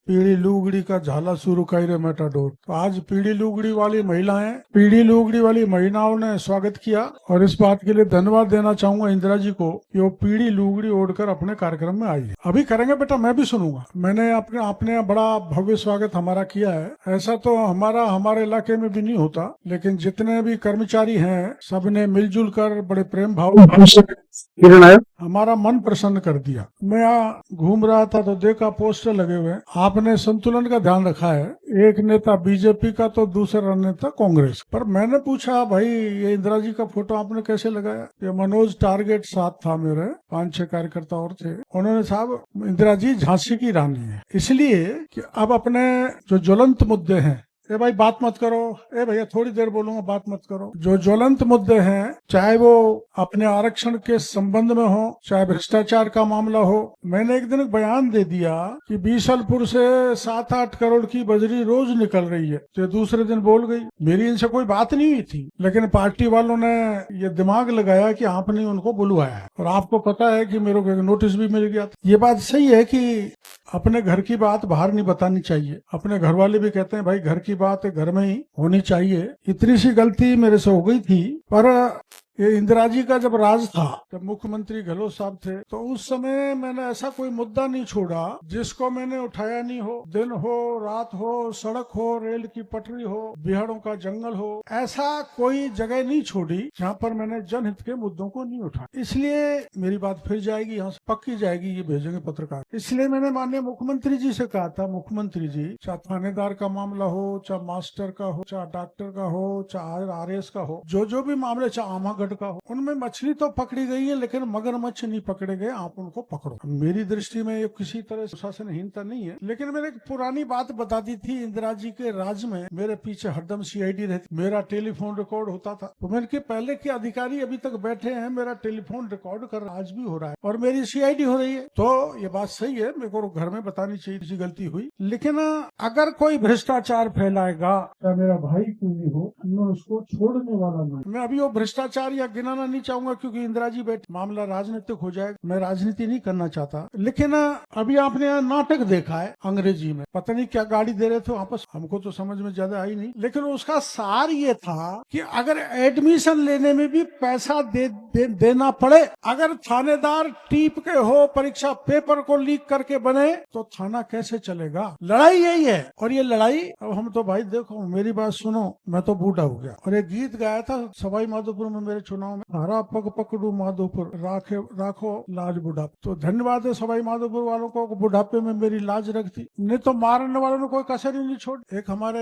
पीली लुगड़ी का झाला शुरू कर रे मेटाडोर। तो आज पीली लुगड़ी वाली महिलाओं ने स्वागत किया और इस बात के लिए धन्यवाद देना चाहूंगा इंदिरा जी को कि वो पीली लुगड़ी ओढ़कर अपने कार्यक्रम में आई है। अभी करेंगे बेटा, मैं भी सुनूंगा। मैंने आपने बड़ा भव्य स्वागत हमारा किया है। ऐसा तो हमारे इलाके में भी नहीं होता, लेकिन जितने भी कर्मचारी हैं सबने मिलजुल कर बड़े प्रेम भाव से हमारा मन प्रसन्न कर दिया। मैं यहाँ घूम रहा था तो देखा पोस्टर लगे हुए। आपने संतुलन का ध्यान रखा है, एक नेता बीजेपी का तो दूसरा नेता कांग्रेस। पर मैंने पूछा भाई ये इंदिरा जी का फोटो आपने कैसे लगाया? ये मनोज टारगेट साथ था, मेरे 5-6 कार्यकर्ता और थे। उन्होंने साहब इंदिरा जी झांसी की रानी है, इसलिए कि अब अपने जो ज्वलंत मुद्दे हैं, ए भाई बात मत करो, ए भैया थोड़ी देर बोलूंगा, बात मत करो। जो ज्वलंत मुद्दे हैं, चाहे वो अपने आरक्षण के संबंध में हो, चाहे भ्रष्टाचार का मामला हो। मैंने एक दिन एक बयान दे दिया कि बीसलपुर से 7-8 करोड़ की बजरी रोज निकल रही है, तो दूसरे दिन बोल गई। मेरी इनसे कोई बात नहीं हुई थी, लेकिन पार्टी वालों ने ये दिमाग लगाया कि आपने उनको बुलवाया है, और आपको पता है कि मेरे को नोटिस भी मिल गया था। ये बात सही है कि अपने घर की बात बाहर नहीं बतानी चाहिए। अपने घर वाले भी कहते हैं भाई घर की बात घर में ही होनी चाहिए। इतनी सी गलती मेरे से हो गई थी। पर ये इंदिरा जी का जब राज था, जब मुख्यमंत्री गहलोत साहब थे, तो उस समय मैंने ऐसा कोई मुद्दा नहीं छोड़ा जिसको मैंने उठाया नहीं हो। दिन हो, रात हो, सड़क हो, रेल की पटरी हो, बिहाड़ों का जंगल हो, ऐसा कोई जगह नहीं छोड़ी जहाँ पर मैंने जनहित के मुद्दों को नहीं उठाया। इसलिए मेरी बात फिर जाएगी, यहाँ से पक्की जाएगी, ये भेजेंगे पत्रकार। इसलिए मैंने माननीय मुख्यमंत्री जी से कहा था, मुख्यमंत्री जी, चाहे थानेदार का मामला हो, चाहे मास्टर का हो, चाहे डॉक्टर का हो, चाहे RS का हो, जो भी मामले, चाहे आमागढ़ का हो, उनमें मछली तो पकड़ी गई है, लेकिन मगरमच्छ नहीं पकड़े गए। आप उनको पकड़ो। मेरी दृष्टि में ये किसी तरह शासनहीनता नहीं है, लेकिन मैंने एक पुरानी बात बता दी थी। इंदिरा जी के राज में मेरे पीछे हरदम CID रहती, मेरा टेलीफोन रिकॉर्ड होता था। तो मैंने कि पहले के अधिकारी अभी तक बैठे हैं, मेरा टेलीफोन रिकॉर्ड कर आज भी हो रहा है और मेरी CID हो रही है। तो ये बात सही है, मेरे को घर में बतानी चाहिए किसी गलती हुई। लेकिन अगर कोई भ्रष्टाचार फैलाएगा, या मेरा भाई क्यों नहीं हो, मैं उसको छोड़ने वाला नहीं। मैं अभी वो भ्रष्टाचार या गिनाना नहीं चाहूंगा, क्योंकि इंदिरा जी बैठे, मामला राजनीतिक हो जाएगा। मैं राजनीति नहीं करना चाहता। लेकिन अभी आपने यहाँ नाटक देखा है अंग्रेजी में, पता नहीं क्या गाड़ी दे रहे थे वापस, हमको तो समझ में ज्यादा आई नहीं। लेकिन उसका सार ये था कि अगर एडमिशन लेने में भी पैसा देना पड़े, अगर थानेदार टीप के हो, परीक्षा पेपर को लीक करके बने, तो थाना कैसे चलेगा? लड़ाई यही है। और ये लड़ाई, अब हम तो भाई देखो मेरी बात सुनो, मैं तो बूढ़ा हो गया। और एक गीत गाया था सवाई माधोपुर में मेरे चुनाव में, हरा पग पकड़ू माधोपुर, राखो लाज बुढ़ापा। तो धन्यवाद है सवाई माधोपुर वालों को, बुढ़ापे में मेरी लाज रखती, नहीं तो मारने वालों ने कोई कसर ही नहीं छोड़। एक हमारे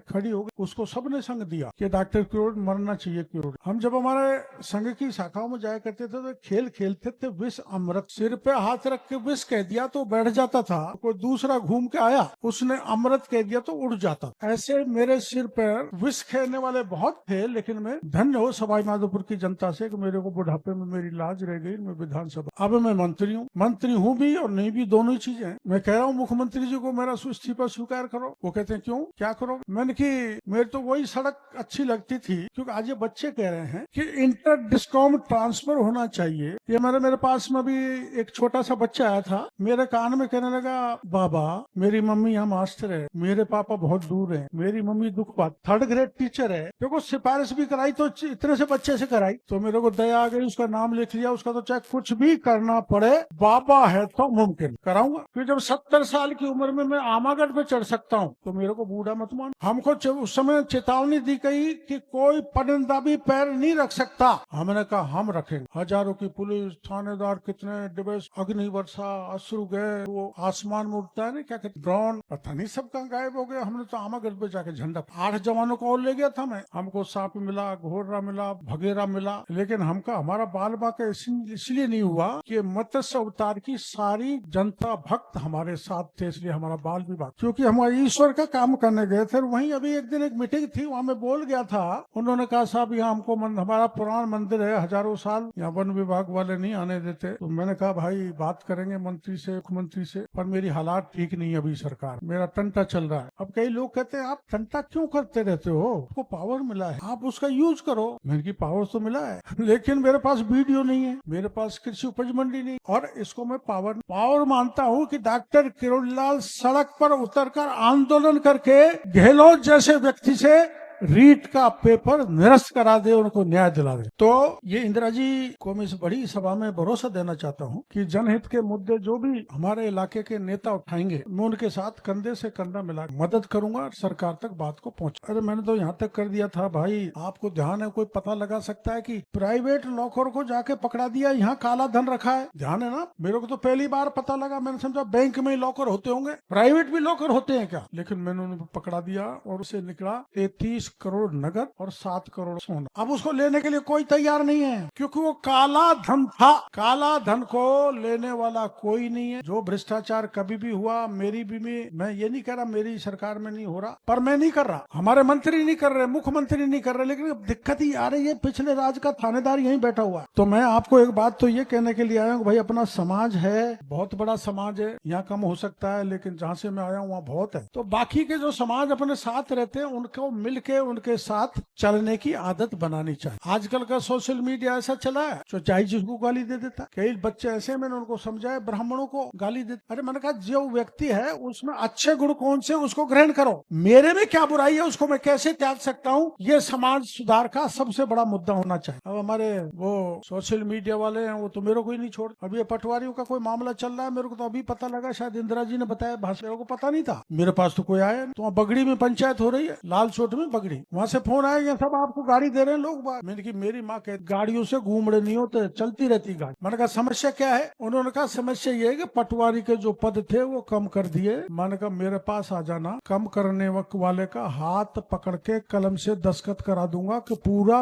खड़ी हो गई, उसको सबने संग दिया कि डॉक्टर किरोड़ मरना चाहिए किरोड़। हम जब हमारे संघ की शाखाओं में जाया करते थे तो खेल खेलते थे विष अमृत, सिर पे हाथ रख के विष कह दिया तो बैठ जाता था, कोई दूसरा घूम के आया उसने अमृत कह दिया तो उड़ जाता। ऐसे मेरे सिर पर विष खेलने वाले बहुत थे, लेकिन मैं धन्य हो सवाई माधोपुर की जनता से कि मेरे को बुढ़ापे में मेरी लाज रह गई। मैं विधानसभा, अब मैं मंत्री हूँ भी और नहीं भी, दोनों ही चीजें। मैं कह रहा हूँ मुख्यमंत्री जी को मेरा इस्तीफा स्वीकार करो। वो कहते हैं क्यों, क्या करो? मैंने कि मेरे तो वही सड़क अच्छी लगती थी, क्योंकि आज ये बच्चे कह रहे हैं कि इंटर डिस्कॉम ट्रांसफर होना चाहिए। ये मेरे पास में भी एक छोटा सा बच्चा आया था, मेरे कान में कहने लगा, बाबा मेरी मम्मी यहाँ मास्टर है, मेरे पापा बहुत दूर है, मेरी मम्मी दुख पात 3rd ग्रेड टीचर है। देखो सिफारिश भी कराई तो इतने से बच्चे से कराई, तो मेरे को दया आ गई, उसका नाम लिख लिया। उसका तो चाहे कुछ भी करना पड़े, बाबा है तो मुमकिन कराऊंगा। फिर जब 70 साल की उम्र में मैं आमागढ़ पे चढ़ सकता हूँ, तो मेरे को बूढ़ा मत मान। हमको उस समय चेतावनी दी गई कि कोई परिंदा भी पैर नहीं रख सकता। हमने कहा हम रखेंगे। हजारों की पुलिस, थानेदार, कितने डिवाइस, अग्नि वर्षा, अश्रु गए, वो आसमान में उड़ता है ना, क्या कहते, ड्रोन, पता नहीं सब कहाँ गायब हो गया। हमने तो आमागढ़ पे जाके झंडा 8 जवानों को और ले गया था मैं। हमको सांप मिला, घोड़ा मिला, भगेरा मिला, लेकिन हमारा बाल बाका इसलिए नहीं हुआ कि मत्स्य अवतार की सारी जनता भक्त हमारे साथ थे, इसलिए हमारा बाल भी बाका, क्योंकि हम ईश्वर का काम करने गए थे। वहीं अभी एक दिन एक मीटिंग थी, वहां मैं बोल गया था। उन्होंने कहा साहब यहाँ हमको हमारा पुराना मंदिर है, हजारों साल, यहाँ वन विभाग वाले नहीं आने देते। तो मैंने कहा भाई बात करेंगे मंत्री से, मुख्यमंत्री से, पर मेरी हालात ठीक नहीं है अभी सरकार, मेरा टंटा चल रहा है। अब कई लोग कहते हैं आप टंटा क्यों करते रहते हो, आपको पावर मिला है, आप उसका यूज करो। मैंने की पावर तो मिला है, लेकिन मेरे पास वीडियो नहीं है, मेरे पास कृषि उपज मंडी नहीं। और इसको मैं पावर मानता हूँ कि डॉक्टर किरोड़ीलाल सड़क पर उतरकर आंदोलन करके गहलोत जैसे व्यक्ति से रीट का पेपर निरस्त करा दे, उनको न्याय दिला दे। तो ये इंदिरा जी को मैं इस बड़ी सभा में भरोसा देना चाहता हूँ कि जनहित के मुद्दे जो भी हमारे इलाके के नेता उठाएंगे, मैं उनके साथ कंधे से कंधा मिला मदद करूंगा और सरकार तक बात को पहुंच। अरे मैंने तो यहाँ तक कर दिया था भाई, आपको ध्यान है, कोई पता लगा सकता है कि प्राइवेट लॉकर को जाके पकड़ा दिया, यहाँ काला धन रखा है। ध्यान है ना, मेरे को तो पहली बार पता लगा, मैंने समझा बैंक में ही लॉकर होते होंगे, प्राइवेट भी लॉकर होते हैं क्या, लेकिन मैंने उनको पकड़ा दिया और उसे निकला 33 करोड़ नगद और 7 करोड़ सोना। अब उसको लेने के लिए कोई तैयार नहीं है, क्योंकि वो काला धन था। काला धन को लेने वाला कोई नहीं है। जो भ्रष्टाचार कभी भी हुआ, मेरी भी मैं ये नहीं कह रहा मेरी सरकार में नहीं हो रहा, पर मैं नहीं कर रहा, हमारे मंत्री नहीं कर रहे, मुख्यमंत्री नहीं कर रहे, लेकिन अब दिक्कत ही आ रही है, पिछले राज का थानेदार यहीं बैठा हुआ है। तो मैं आपको एक बात तो ये कहने के लिए आया हूँ, भाई अपना समाज है, बहुत बड़ा समाज है, यहाँ कम हो सकता है, लेकिन जहाँ से मैं आया हूँ वहाँ बहुत है। तो बाकी के जो समाज अपने साथ रहते हैं, उनको मिलके उनके साथ चलने की आदत बनानी चाहिए। आजकल का सोशल मीडिया ऐसा चला है, जो चाहे जिसको गाली दे देता। कई बच्चे ऐसे, मैंने उनको समझाया, ब्राह्मणों को गाली देते। अरे मैंने कहा जो व्यक्ति है उसमें अच्छे गुण कौन से, उसको ग्रहण करो, मेरे में क्या बुराई है उसको मैं कैसे त्याग सकता हूँ, ये समाज सुधार का सबसे बड़ा मुद्दा होना चाहिए। अब हमारे वो सोशल मीडिया वाले हैं, वो तो मेरे को ही नहीं छोड़। अभी ये पटवारियों का कोई मामला चल रहा है, मेरे को तो अभी पता लगा, शायद इंदिरा जी ने बताया, भाषा मेरे को पता नहीं था, मेरे पास तो कोई आया नहीं। तो वहाँ बगड़ी में पंचायत हो रही है, लाल चोट में बगड़ी, वहाँ से फोन आया, सब आपको गाड़ी दे रहे हैं लोग। मैंने की मेरी माँ कहती गाड़ियों से घूमड़े नहीं होते, चलती रहती गाड़ी। मैंने कहा समस्या क्या है, उन्होंने कहा समस्या ये है कि पटवारी के जो पद थे वो कम कर दिए। मैंने कहा मेरे पास आ जाना, कम करने वाले का हाथ पकड़ के कलम से दस्तखत करा दूंगा कि पूरा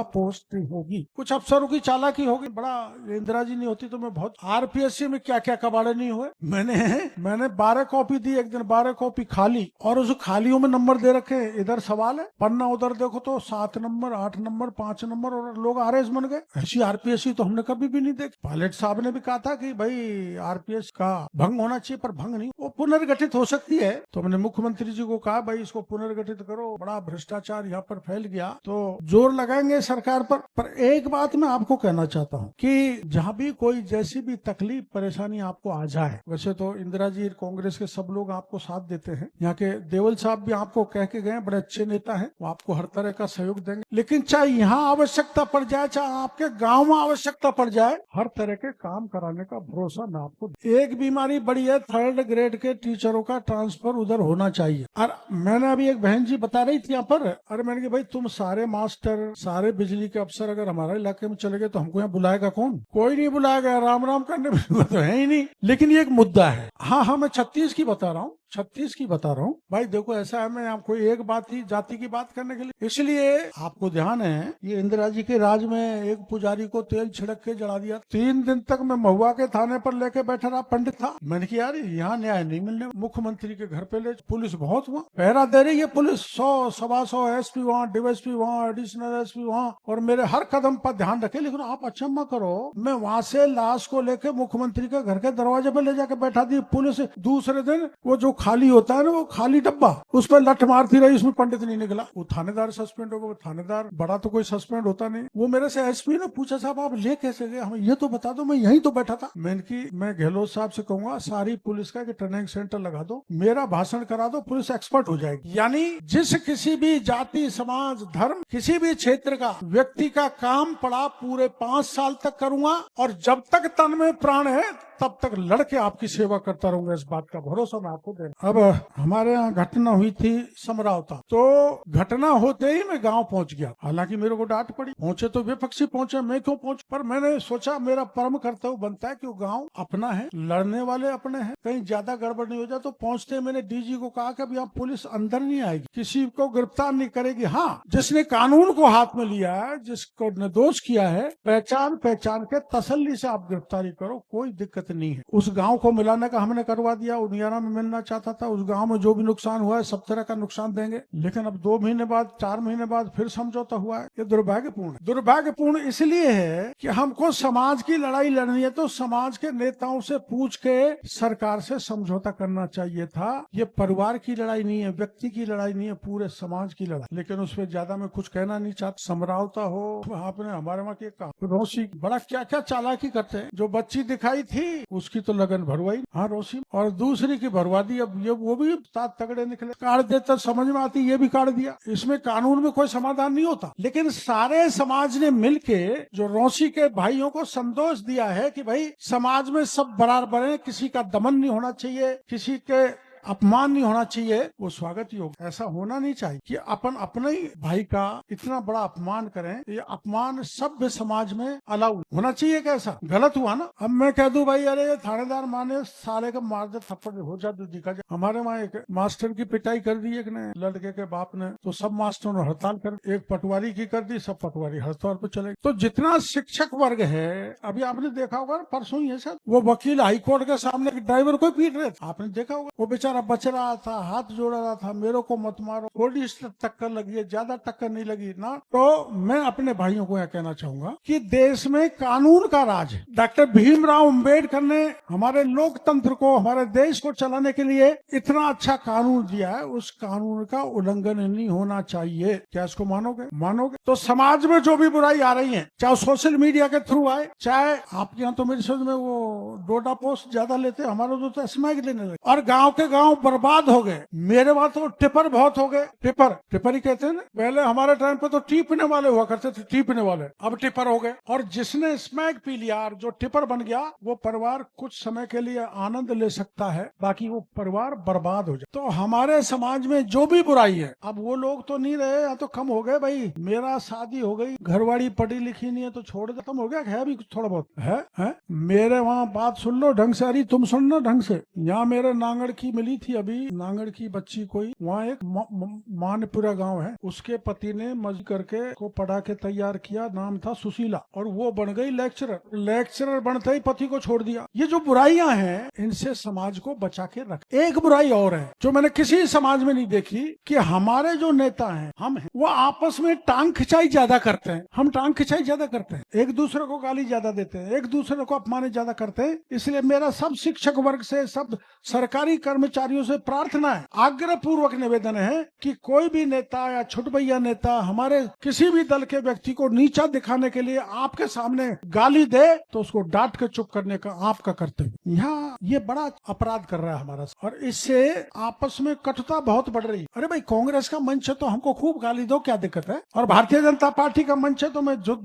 पोस्ट होगी। कुछ अफसरों की चालाकी होगी, बड़ा इंदिरा जी नहीं होती तो मैं बहुत, आरपीएससी में क्या क्या कबाड़े नहीं हुए। मैंने 12 कॉपी दी, एक दिन 12 कॉपी खाली, और उस खालियों में नंबर दे रखे, इधर सवाल है पन्ना, उधर देखो तो 7 नंबर, 8 नंबर, 5 नंबर, और लोग आरएस बन गए। ऐसी आरपीएससी तो हमने कभी भी नहीं देखी। पायलट साहब ने भी कहा था कि भाई आरपीएस का भंग होना चाहिए, पर भंग नहीं, वो पुनर्गठित हो सकती है। तो मैंने मुख्यमंत्री जी को कहा भाई इसको पुनर्गठित करो, बड़ा भ्रष्टाचार यहाँ पर फैल गया, तो जोर लगाएंगे सरकार पर एक बात मैं आपको कहना चाहता हूँ कि जहाँ भी कोई जैसी भी तकलीफ परेशानी आपको आ जाए, वैसे तो इंदिरा जी कांग्रेस के सब लोग आपको साथ देते हैं, यहाँ के देवल साहब भी आपको कह के गए, बड़े अच्छे नेता है, वो आपको हर तरह का सहयोग देंगे। लेकिन चाहे यहाँ आवश्यकता पड़ जाए, चाहे आपके गांव में आवश्यकता पड़ जाए, हर तरह के काम कराने का भरोसा मैं आपको। एक बीमारी बड़ी है, 3rd ग्रेड के टीचरों का ट्रांसफर उधर होना चाहिए। और मैंने अभी एक बहन जी बता रही थी यहाँ पर, अरे मैंने कहा भाई तुम सारे मास्टर, सारे बिजली के अफसर अगर हमारे इलाके में चले गए तो हमको यहाँ बुलाएगा कौन? कोई नहीं बुलाएगा, राम राम करने में तो है ही नहीं। लेकिन ये एक मुद्दा है। हाँ, मैं 36 की बता रहा हूँ, 36 की बता रहा हूँ भाई। देखो ऐसा है, मैं आपको एक बात ही जाति की बात करने के लिए, इसलिए आपको ध्यान है, ये इंदिरा जी के राज में एक पुजारी को तेल छिड़क के जला दिया। 3 दिन तक मैं महुआ के थाने पर लेके बैठा रहा, पंडित था। मैंने कहा यार यहाँ न्याय नहीं मिलने, मुख्यमंत्री के घर पे ले, पुलिस बहुत वहाँ पहरा दे रही है, पुलिस 100 सवा 100 एसपी वहाँ, डीएसपी वहाँ, एडिशनल एसपी वहाँ, और मेरे हर कदम पर ध्यान रखे। लेकिन आप अचंभा करो, मैं वहाँ से लाश को लेके मुख्यमंत्री के घर के दरवाजे पे ले जाके बैठा दी पुलिस। दूसरे दिन वो जो खाली होता है ना, वो खाली डब्बा, उस पर लठ मारती रही, उसमें पंडित नहीं निकला। वो थानेदार सस्पेंड हो गया। थानेदार बड़ा तो कोई सस्पेंड होता नहीं। वो मेरे से एसपी ने पूछा साहब आप ले कैसे गए, हमें ये तो बता दो, मैं यहीं तो बैठा था। मैं गहलोत साहब से कहूंगा सारी पुलिस का ट्रेनिंग सेंटर लगा दो, मेरा भाषण करा दो, पुलिस एक्सपर्ट हो जाएगी। यानी जिस किसी भी जाति, समाज, धर्म, किसी भी क्षेत्र का व्यक्ति का काम पड़ा पूरे 5 साल तक करूंगा, और जब तक तन में प्राण है तब तक लड़के आपकी सेवा करता रहूंगा। इस बात का भरोसा मैं आपको दे। अब हमारे यहाँ घटना हुई थी समरावता, तो घटना होते ही मैं गांव पहुंच गया। हालांकि मेरे को डांट पड़ी, पहुंचे तो विपक्षी पहुंचे, मैं क्यों पहुंच, पर मैंने सोचा मेरा परम कर्तव्य बनता है कि वो गांव अपना है, लड़ने वाले अपने हैं, कहीं ज्यादा गड़बड़ नहीं हो जाए। तो पहुंचते मैंने डीजी को कहा कि अब यहाँ पुलिस अंदर नहीं आएगी, किसी को गिरफ्तार नहीं करेगी। हाँ, जिसने कानून को हाथ में लिया है, जिसको निर्दोष किया है, पहचान के तसल्ली से आप गिरफ्तारी करो, कोई दिक्कत नहीं है। उस गांव को मिलाने का हमने करवा दिया। उनियारा में मिलना चाहते चाहता था उस गांव में जो भी नुकसान हुआ है सब तरह का नुकसान देंगे, लेकिन अब 2 महीने बाद 4 महीने बाद फिर समझौता हुआ है। ये दुर्भाग्यपूर्ण है। दुर्भाग्यपूर्ण इसलिए है कि हमको समाज की लड़ाई लड़नी है तो समाज के नेताओं से पूछ के सरकार से समझौता करना चाहिए था। ये परिवार की लड़ाई नहीं है, व्यक्ति की लड़ाई नहीं है, पूरे समाज की लड़ाई। लेकिन उस पर ज्यादा मैं कुछ कहना नहीं चाहता। समझौता हो। आपने हमारे वहाँ की कहा रोशी बड़ा क्या क्या चालाकी करते हैं। जो बच्ची दिखाई थी उसकी तो लगन भरवाई, हाँ रोशी, और दूसरी की भरवा दी। अब ये वो भी सात तगड़े निकले। काट देता समझ में आती, ये भी काट दिया। इसमें कानून में कोई समाधान नहीं होता। लेकिन सारे समाज ने मिलके जो रोशी के भाइयों को संतोष दिया है कि भाई समाज में सब बराबर हैं, किसी का दमन नहीं होना चाहिए, किसी के अपमान नहीं होना चाहिए, वो स्वागत योग्य। ऐसा होना नहीं चाहिए कि अपन अपने ही भाई का इतना बड़ा अपमान करें। ये अपमान सभ्य समाज में अलाउ होना चाहिए। कैसा गलत हुआ ना। अब मैं कह दूं भाई अरे थानेदार माने साले का मार दे, थप्पड़ हो जाए दिखा जाए। हमारे वहाँ एक मास्टर की पिटाई कर दी एक ने, लड़के के बाप ने, तो सब मास्टरों ने हड़ताल कर, एक पटवारी की कर दी, सब पटवारी हड़ताल पर चले। तो जितना शिक्षक वर्ग है, अभी आपने देखा होगा परसों ही है सर, वो वकील हाईकोर्ट के सामने ड्राइवर को पीट रहे थे, आपने देखा होगा। वो बेचारा बच रहा था, हाथ जोड़ रहा था, मेरे को मत मारो, थोड़ी टक्कर लगी है, ज्यादा टक्कर नहीं लगी ना। तो मैं अपने भाइयों को यह कहना चाहूंगा कि देश में कानून का राज है। डॉक्टर भीमराव अंबेडकर ने हमारे लोकतंत्र को, हमारे देश को चलाने के लिए इतना अच्छा कानून दिया है, उस कानून का उल्लंघन नहीं होना चाहिए। क्या इसको मानोगे? मानोगे तो समाज में जो भी बुराई आ रही है, चाहे सोशल मीडिया के थ्रू आए, चाहे आपके यहाँ तो मेरी समझ में वो डोडा पोस्ट ज्यादा लेते, हमारे तो स्मैक लेने लगे, और गांव के गांव बर्बाद हो गए। मेरे वहां तो टिपर बहुत हो गए। टिपर ही कहते हैं ना, पहले हमारे टाइम पे तो टीपने वाले हुआ करते थे, टीपने वाले, अब टिपर हो गए। और जिसने स्मैक पी लिया और जो टिपर बन गया, वो परिवार कुछ समय के लिए आनंद ले सकता है, बाकी वो परिवार बर्बाद हो जाए। तो हमारे समाज में जो भी बुराई है, अब वो लोग तो नहीं रहे या तो कम हो गए। भाई मेरा शादी हो गई, घरवाड़ी पढ़ी लिखी नहीं है तो छोड़ दे, कम हो गया है, अभी थोड़ा बहुत है? मेरे वहाँ बात सुन लो ढंग से, अरे तुम सुनना ढंग से। यहाँ मेरे नांगड़ की मिली थी अभी, नांगड़ की बच्ची कोई, वहाँ एक मानपुरा गांव है, उसके पति ने मजदूरी करके को पढ़ा के तैयार किया, नाम था सुशीला, और वो बन गई लेक्चरर बनते ही पति को छोड़ दिया। ये जो बुराइयां हैं, इनसे समाज को बचा के रख। एक बुराई और है जो मैंने किसी समाज में नहीं देखी, कि हमारे जो नेता हैं, हम हैं, वो आपस में टांग खिंचाई ज्यादा करते हैं। हम टांग खिंचाई ज्यादा करते हैं, एक दूसरे को गाली ज्यादा देते हैं, एक दूसरे को अपमान ज्यादा करते हैं। इसलिए मेरा सब शिक्षक वर्ग से, सब सरकारी कर्मचारियों से प्रार्थना है, आग्रह पूर्वक निवेदन है कि कोई भी नेता या छुटभैया नेता हमारे किसी भी दल के व्यक्ति को नीचा दिखाने के लिए आपके सामने गाली दे तो उसको डांट के चुप करने का आपका कर्तव्य। यहाँ ये बड़ा अपराध कर रहा है हमारा, और इससे आपस में कटुता बहुत बढ़ रही है। अरे भाई कांग्रेस का मंच है तो हमको खूब गाली दो, क्या दिक्कत है? और भारतीय जनता पार्टी का मंच है तो मैं जो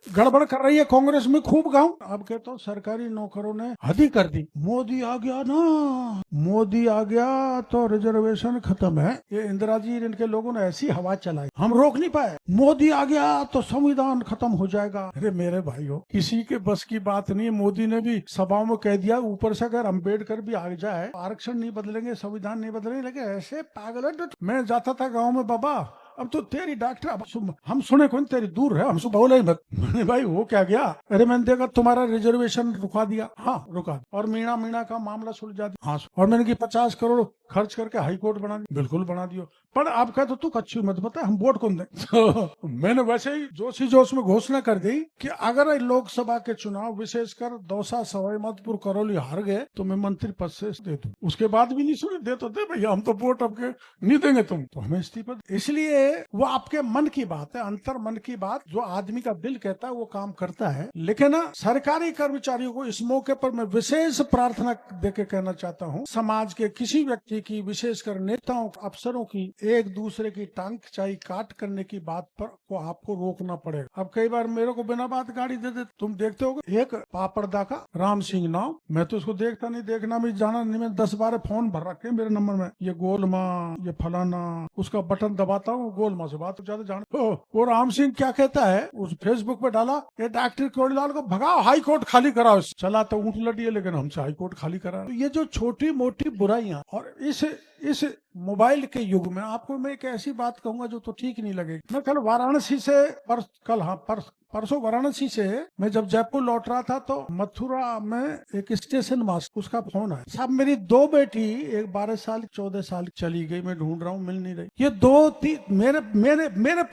गड़बड़ कर रही है कांग्रेस में खूब गाऊं। अब के तो सरकारी नौकरों ने हद ही कर दी। मोदी आ गया ना, मोदी आ गया तो रिजर्वेशन खत्म है। ये इंदिरा जी इनके लोगों ने ऐसी हवा चलाई, हम रोक नहीं पाए। मोदी आ गया तो संविधान खत्म हो जाएगा। अरे मेरे भाइयों, किसी के बस की बात नहीं है। मोदी ने भी सभाओं में कह दिया, ऊपर से अगर अम्बेडकर भी आ जाए, आरक्षण नहीं बदलेंगे, संविधान नहीं बदलेंगे। लेकिन ऐसे पागल है। मैं जाता था गाँव में, बाबा अब तो तेरी डॉक्टर, अब हम सुने कौन, तेरी दूर है, हमसे बोला ही मत। मैंने भाई वो क्या गया? अरे मैंने देखा तुम्हारा रिजर्वेशन रुका दिया। हाँ रुका, और मीणा का मामला सुलझा दिया। हाँ, और मैंने की 50 करोड़ खर्च करके हाई कोर्ट बना दिया। बिल्कुल बना दियो, पर आप कह तो तू कच्ची मत बता, हम वोट कौन दें। तो मैंने वैसे ही जोश में घोषणा कर दी कि अगर लोकसभा के चुनाव विशेषकर दौसा, सवाई माधोपुर, करौली हार गए तो मैं मंत्री पद से दे दूं। उसके बाद भी नहीं सुने, दे तो दे भैया, हम तो वोट आपके नहीं देंगे, तुम तो हमें इस्तीफा। इसलिए वो आपके मन की बात है, अंतर मन की बात, जो आदमी का दिल कहता है वो काम करता है। लेकिन सरकारी कर्मचारियों को इस मौके पर मैं विशेष प्रार्थना देके कहना चाहता हूँ, समाज के किसी व्यक्ति की, विशेषकर नेताओं, अफसरों की एक दूसरे की टांग खिंचाई, काट करने की बात पर को आपको रोकना पड़ेगा। अब कई बार मेरे को बिना बात गाड़ी दे देते, तुम देखते हो एक पापड़दा का राम सिंह नाम, मैं तो उसको देखता नहीं, देखना भी जाना नहीं, मैं 10-12 फोन भर रखे मेरे नंबर में, ये गोल माँ, ये फलाना, उसका बटन दबाता हूँ, गोल माँ से बात ज्यादा जान। वो राम सिंह क्या कहता है, उस फेसबुक पे डाला, ये डॉक्टर कोड़ीलाल को भगाओ, हाई कोर्ट खाली कराओ। चला तो ऊँट लड़ी है, लेकिन हमसे हाई कोर्ट खाली करा। तो ये जो छोटी मोटी बुराइयां और इस मोबाइल के युग में आपको मैं एक ऐसी बात कहूंगा जो तो ठीक नहीं लगेगी। मैं कल वाराणसी से परसों वाराणसी से मैं जब जयपुर लौट रहा था तो मथुरा में एक स्टेशन मास्टर, उसका फोन आया, साहब मेरी 2 बेटी, एक 12 साल 14 साल चली गई, मैं ढूंढ रहा हूँ मिल नहीं रही। ये 2-3 मेरे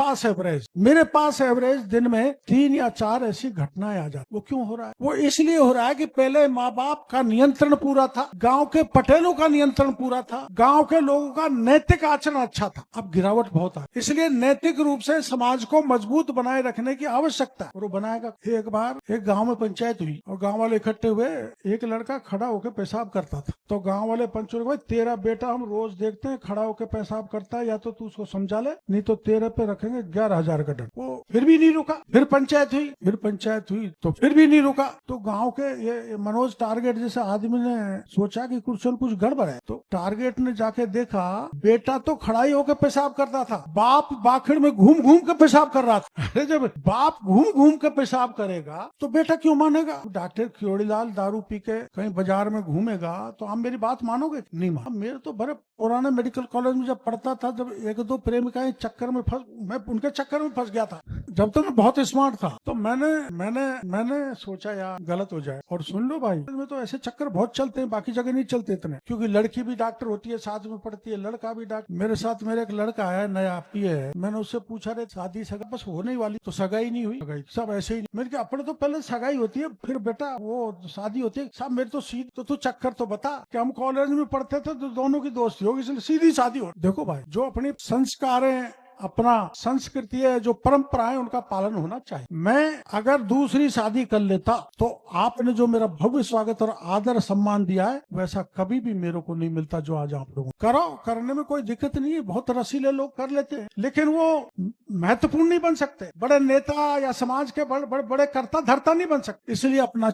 पास एवरेज दिन में 3 या 4 ऐसी घटनाएं आ जाती। वो क्यों हो रहा है? वो इसलिए हो रहा है कि पहले माँ बाप का नियंत्रण पूरा था, गाँव के पटेलों का नियंत्रण पूरा था, गाँव के लोगों का नैतिक आचरण अच्छा था। अब गिरावट बहुत है, इसलिए नैतिक रूप से समाज को मजबूत बनाए रखने की आवश्यकता और वो बनाएगा। एक बार एक गांव में पंचायत हुई और गांव वाले इकट्ठे हुए। एक लड़का खड़ा होकर पेशाब करता था, तो गांव वाले पंच ने, भाई तेरा बेटा हम रोज देखते हैं खड़ा होकर पेशाब करता है, या तो तू उसको समझा ले, नहीं तो तेरे पे रखेंगे 11,000 का दंड। वो फिर भी नहीं रुका, फिर पंचायत हुई तो फिर भी नहीं रुका। तो गाँव के ये मनोज टारगेट जैसे आदमी ने सोचा कि कुछ गड़बड़ है, तो टारगेट ने जाके देखा बेटा तो खड़ा ही होकर पेशाब करता था, बाप बाखिड़ में घूम घूम के पेशाब कर रहा था। अरे जब बाप घूम के पेशाब करेगा तो बेटा क्यों मानेगा? डॉक्टर खियोड़ीलाल दारू पी के कहीं बाजार में घूमेगा तो आप मेरी बात मानोगे? नहीं मान। मेरे तो बड़े पुराने मेडिकल कॉलेज में जब पढ़ता था, जब 1-2 प्रेमिकाएं चक्कर में मैं उनके चक्कर में फंस गया था, जब तक मैं बहुत स्मार्ट था। तो मैंने सोचा यार गलत हो जाए। और सुन लो भाई, में तो ऐसे चक्कर बहुत चलते हैं, बाकी जगह नहीं चलते इतने, क्योंकि लड़की भी डॉक्टर होती है, साथ में पढ़ती है, लड़का भी डॉक्टर। मेरे साथ मेरे एक लड़का है नया पीए है, मैंने उससे पूछा रे शादी सगा बस होने वाली, तो सगाई नहीं हुई, सगाई सब ऐसे ही। मैंने कहा अपने तो पहले सगाई होती है फिर बेटा वो शादी होती है। साहब मेरे तो सीधी, तो तू चक्कर तो बता कि हम कॉलेज में पढ़ते थे तो दोनों की दोस्ती होगी, इसलिए सीधी शादी हो। देखो भाई, जो अपनी संस्कार है, अपना संस्कृति है, जो परंपरा है, उनका पालन होना चाहिए। मैं अगर दूसरी शादी कर लेता तो आपने जो मेरा भव्य स्वागत और आदर सम्मान दिया है वैसा कभी भी मेरे को नहीं मिलता जो आज आप लोगों को। करो, करने में कोई दिक्कत नहीं है, बहुत रसीले लोग कर लेते हैं, लेकिन वो महत्वपूर्ण नहीं बन सकते, बड़े नेता या समाज के बड़े कर्ता धर्ता नहीं बन सकते। इसलिए अपना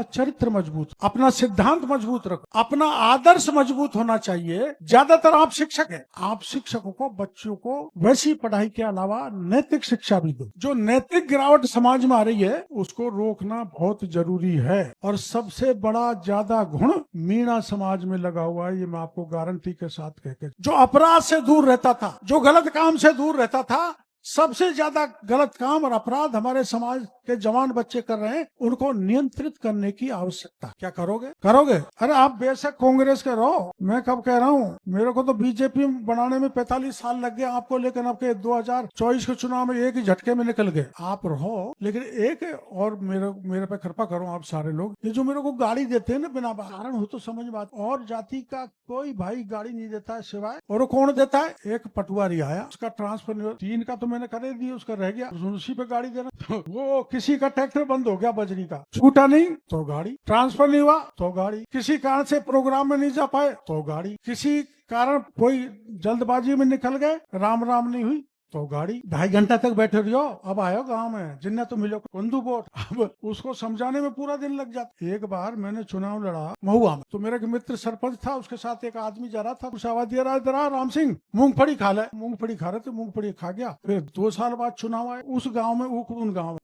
चरित्र मजबूत, अपना सिद्धांत मजबूत रखो, अपना आदर्श मजबूत होना चाहिए। ज्यादातर आप शिक्षक है, आप शिक्षकों को बच्चों को वैसी पढ़ाई के अलावा नैतिक शिक्षा भी दो। जो नैतिक गिरावट समाज में आ रही है उसको रोकना बहुत जरूरी है। और सबसे बड़ा ज्यादा गुण मीणा समाज में लगा हुआ है, ये मैं आपको गारंटी के साथ कहकर। जो अपराध से दूर रहता था, जो गलत काम से दूर रहता था, सबसे ज्यादा गलत काम और अपराध हमारे समाज के जवान बच्चे कर रहे हैं, उनको नियंत्रित करने की आवश्यकता। क्या करोगे? अरे आप बेशक कांग्रेस के रहो, मैं कब कह रहा हूँ, मेरे को तो बीजेपी बनाने में 45 साल लग गए आपको, लेकिन आपके 2024 के चुनाव में एक ही झटके में निकल गए। आप रहो, लेकिन एक और मेरे पे कृपा करो आप सारे लोग, ये जो मेरे को गाड़ी देते हैं ना बिना कारण हो तो समझ बात, और जाति का कोई भाई गाड़ी नहीं देता है सिवाय, और वो कौन देता है? एक पटवारी आया, उसका ट्रांसफर नहीं, 3 का तो मैंने करे दिया, उसका रह गया, उसी पे गाड़ी देना। वो किसी का ट्रैक्टर बंद हो गया बजरी का, छूटा नहीं तो गाड़ी, ट्रांसफर नहीं हुआ तो गाड़ी, किसी कारण से प्रोग्राम में नहीं जा पाए तो गाड़ी, किसी कारण कोई जल्दबाजी में निकल गए, राम नहीं हुई तो गाड़ी, 2.5 घंटा तक बैठे रहो, अब आयो गांव में जिन्ना तो मिलो बंधु वोट। अब उसको समझाने में पूरा दिन लग जाता। एक बार मैंने चुनाव लड़ा महुआ में, तो मेरा एक मित्र सरपंच था, उसके साथ एक आदमी जा रहा था, कुछ आवाज दे रहा राम सिंह मूंगफली खा ले, मूंगफली खा रहे थे, मूंगफली खा गया। फिर 2 साल बाद चुनाव आए उस गाँव में,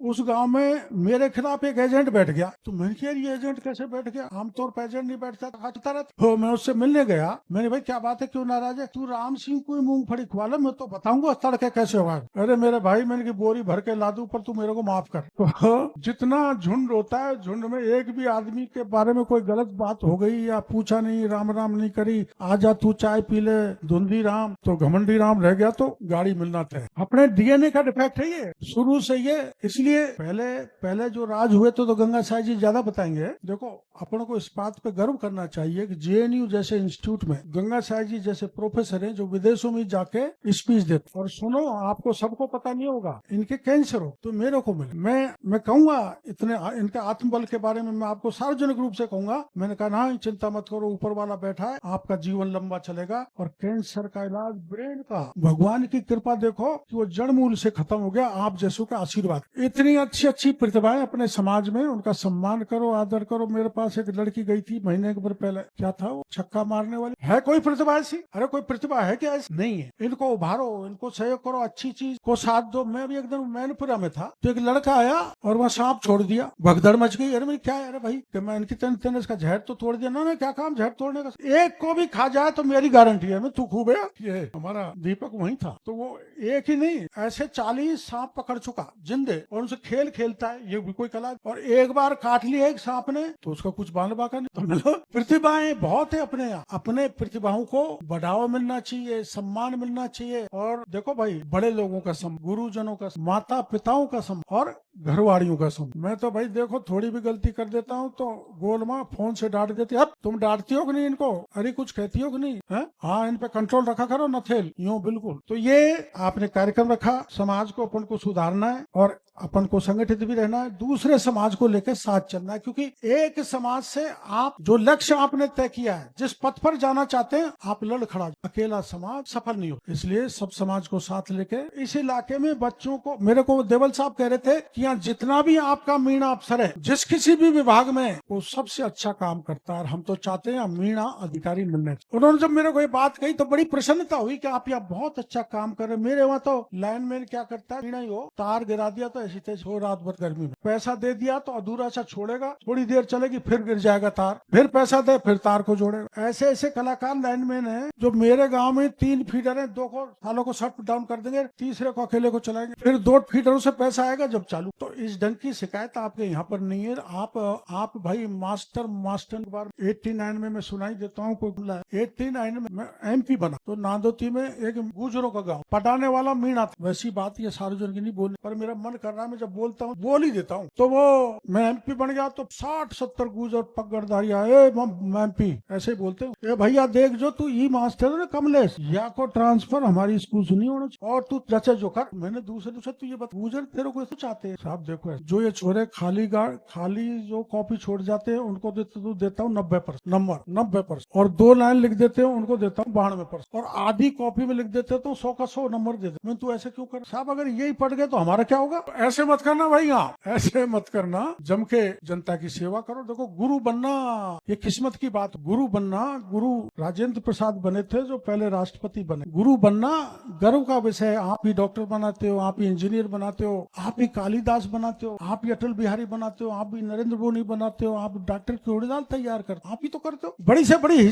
उस गाँव में मेरे खिलाफ एक एजेंट बैठ गया। तो मैंने कहा ये एजेंट कैसे बैठ गया? आमतौर पर एजेंट नहीं बैठता, हटता रहता। तो मैं उससे मिलने गया, मैंने भाई क्या बात है, क्यों नाराज है? तू राम सिंह को मूंगफली खवा ले, मैं तो बताऊंगा तड़के कैसे हुआ। अरे मेरे भाई, मैंने की बोरी भर के ला दूं पर तू मेरे को माफ कर। तो जितना झुंड होता है, झुंड में एक भी आदमी के बारे में कोई गलत बात हो गई या पूछा नहीं, राम नहीं करी, आजा तू चाय पी ले, धुंधी राम, तो घमंडी राम रह गया तो गाड़ी मिलना तय। अपने डीएनए का डिफेक्ट है ये, शुरू से ये। इसलिए पहले जो राज हुए तो गंगा साहब जी ज्यादा बताएंगे। देखो अपन को इस बात पे गर्व करना चाहिए कि जेएनयू जैसे इंस्टीट्यूट में गंगा साहब जी जैसे प्रोफेसर हैं जो विदेशों में जाके स्पीच देते। और सुनो, आपको सबको पता नहीं होगा, इनके कैंसर हो तो मेरे को मिले। मैं कहूंगा इतने इनके आत्मबल के बारे में मैं आपको सार्वजनिक रूप से कहूंगा। मैंने कहा ना, चिंता मत करो, ऊपर वाला बैठा है, आपका जीवन लंबा चलेगा। और कैंसर का इलाज ब्रेन का, भगवान की कृपा देखो कि वो जड़ मूल से खत्म हो गया, आप जैसों का आशीर्वाद। इतनी अच्छी प्रतिभाएं अपने समाज में, उनका सम्मान करो, आदर करो। मेरे पास एक लड़की गई थी महीने के पहले, क्या था वो, छक्का मारने वाली है। कोई प्रतिभा ऐसी? अरे कोई प्रतिभा है क्या ऐसी? नहीं है। इनको उभारो, इनको सहयोग करो। करो, अच्छी चीज को साथ दो। मैं भी एकदम मैनपुरा में था तो एक लड़का आया और वहाँ सांप छोड़ दिया, भगदड़ मच गई। अरे मैं क्या है, अरे भाई कि मैं इनकी तेने इसका जहर तो तोड़ दिया ना, क्या काम जहर तोड़ने का, एक को भी खा जाए तो मेरी गारंटी है मैं तू खूब है। ये हमारा दीपक वहीं था, तो वो एक ही नहीं ऐसे 40 सांप पकड़ चुका जिंदे, और उनसे खेल खेलता है, ये भी कोई कला। और एक बार काट लिया एक सांप ने तो उसका कुछ बाल बाका नहीं। तो मतलब प्रतिभाएं बहुत है अपने यहाँ, अपने प्रतिभाओं को बढ़ावा मिलना चाहिए, सम्मान मिलना चाहिए। और देखो भाई, बड़े लोगों का सम्मान, गुरुजनों का, माता पिताओं का सम्मान और घरवाड़ियों का सम्मान। मैं तो भाई देखो थोड़ी भी गलती कर देता हूँ तो गोल माँ फोन से डांट देती है, अब तुम डांटती हो कि नहीं इनको, अरे कुछ कहती हो कि नहीं है, हाँ इन पे कंट्रोल रखा करो नथेल, यूं बिल्कुल। तो ये आपने कार्यक्रम रखा, समाज को अपन को सुधारना है और अपन को संगठित भी रहना है, दूसरे समाज को लेकर साथ चलना है। क्योंकि एक समाज से आप जो लक्ष्य आपने तय किया है, जिस पथ पर जाना चाहते हैं, आप लड़ खड़ा, अकेला समाज सफल नहीं हो। इसलिए सब समाज को साथ लेके इस इलाके में बच्चों को, मेरे को देवल साहब कह रहे थे कि यहाँ जितना भी आपका मीणा अफसर है जिस किसी भी विभाग में, वो सबसे अच्छा काम करता है। हम तो चाहते हैं मीणा अधिकारी मिलने। उन्होंने जब मेरे को ये बात कही तो बड़ी प्रसन्नता हुई कि आप यहाँ बहुत अच्छा काम कर रहे हैं। मेरे वहाँ तो लाइनमैन क्या करता है, मीणा ही हो, तार गिरा दिया तो ऐसी तेज हो, रात भर गर्मी में पैसा दे दिया तो अधूरा सा छोड़ेगा, थोड़ी देर चलेगी फिर गिर जाएगा तार, फिर पैसा दे फिर तार को जोड़ेगा। ऐसे ऐसे कलाकार लाइनमैन है जो मेरे गांव में 3 फीडर है, 2 को सालों को शट डाउन कर देंगे, तीसरे को अकेले को चलाएंगे, फिर 2 फीडरों से पैसा आएगा जब चालू। तो इस ढंग की शिकायत आपके यहाँ पर नहीं है। आप भाई मास्टर बार 89 में मैं सुनाई देता हूँ, कोई बोला 89 में मैं MP बना तो नांदोती में एक गुजरों का गाँव पटाने वाला मीणा था। वैसी बात ये सार्वजनिक नहीं बोलने पर मेरा मन कर रहा है, मैं जब बोलता हूँ बोल ही देता हूँ। तो वो मैं MP बन गया तो 60-70 गुजर पगड़दारी आए, MP ऐसे बोलते हैं, भैया देख जो तू ई मास्टर है कमलेश, या को ट्रांसफर हमारी स्कूल से नहीं होना चाहिए और तू जैसे जो कर। मैंने दूसरे तू ये बता गुजर तेरे को चाहते हैं साहब, देखो जो ये छोरे खाली जो कॉपी छोड़ जाते हैं उनको देता हूँ 90% नंबर 90%, और 2 लाइन लिख देते हैं उनको देता हूँ 92%, और आधी कॉपी में लिख देते तो 100 का 100 नंबर दे देते। मैं तू ऐसे क्यों कर साहब, अगर यही पढ़ गए तो हमारा क्या होगा। ऐसे मत करना भाई, आप ऐसे मत करना, जम के जनता की सेवा करो। देखो गुरु बनना ये किस्मत की बात, गुरु बनना, गुरु राजेंद्र प्रसाद बने थे जो पहले राष्ट्रपति बने। गुरु बनना गर्व का विषय है। आप ही डॉक्टर बनाते हो, आप ही इंजीनियर बनाते हो, आप ही कालिदास बनाते हो, आप ही अटल बिहारी बनाते हो, आप भी नरेंद्र मोदी बनाते हो, आप डॉक्टर क्योड़ीलाल तैयार करते हो, आप ही तो करते हो। बड़ी से बड़ी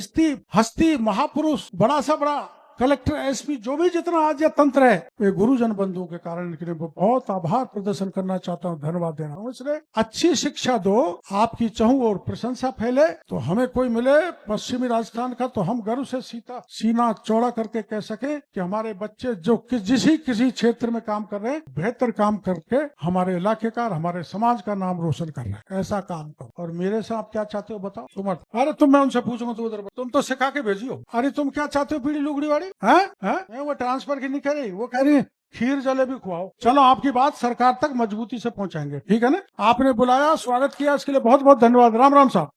हस्ती महापुरुष, बड़ा सा बड़ा कलेक्टर SP जो भी जितना आज यह तंत्र है, वे गुरुजन बंधुओं के कारण इनके लिए बहुत आभार प्रदर्शन करना चाहता हूँ, धन्यवाद देना हूँ। इसलिए अच्छी शिक्षा दो, आपकी चाहूं और प्रशंसा फैले तो हमें कोई मिले पश्चिमी राजस्थान का तो हम गर्व से सीना चौड़ा करके कह सके कि हमारे बच्चे जो किसी क्षेत्र में काम कर रहे हैं, बेहतर काम करके हमारे इलाके का, हमारे समाज का नाम रोशन कर रहे हैं। ऐसा काम करो। और मेरे से आप क्या चाहते हो बताओ। तुम अरे तुम, मैं उनसे पूछूंगा तो उधर तुम तो सिखा के भेजी हो। अरे तुम क्या चाहते हो पीढ़ी लुगड़ी वाली, वो ट्रांसफर की नहीं कह रही, वो कह रही खीर जलेबी खुआओ। चलो आपकी बात सरकार तक मजबूती से पहुंचाएंगे, ठीक है ना। आपने बुलाया, स्वागत किया, इसके लिए बहुत बहुत धन्यवाद। राम राम साहब।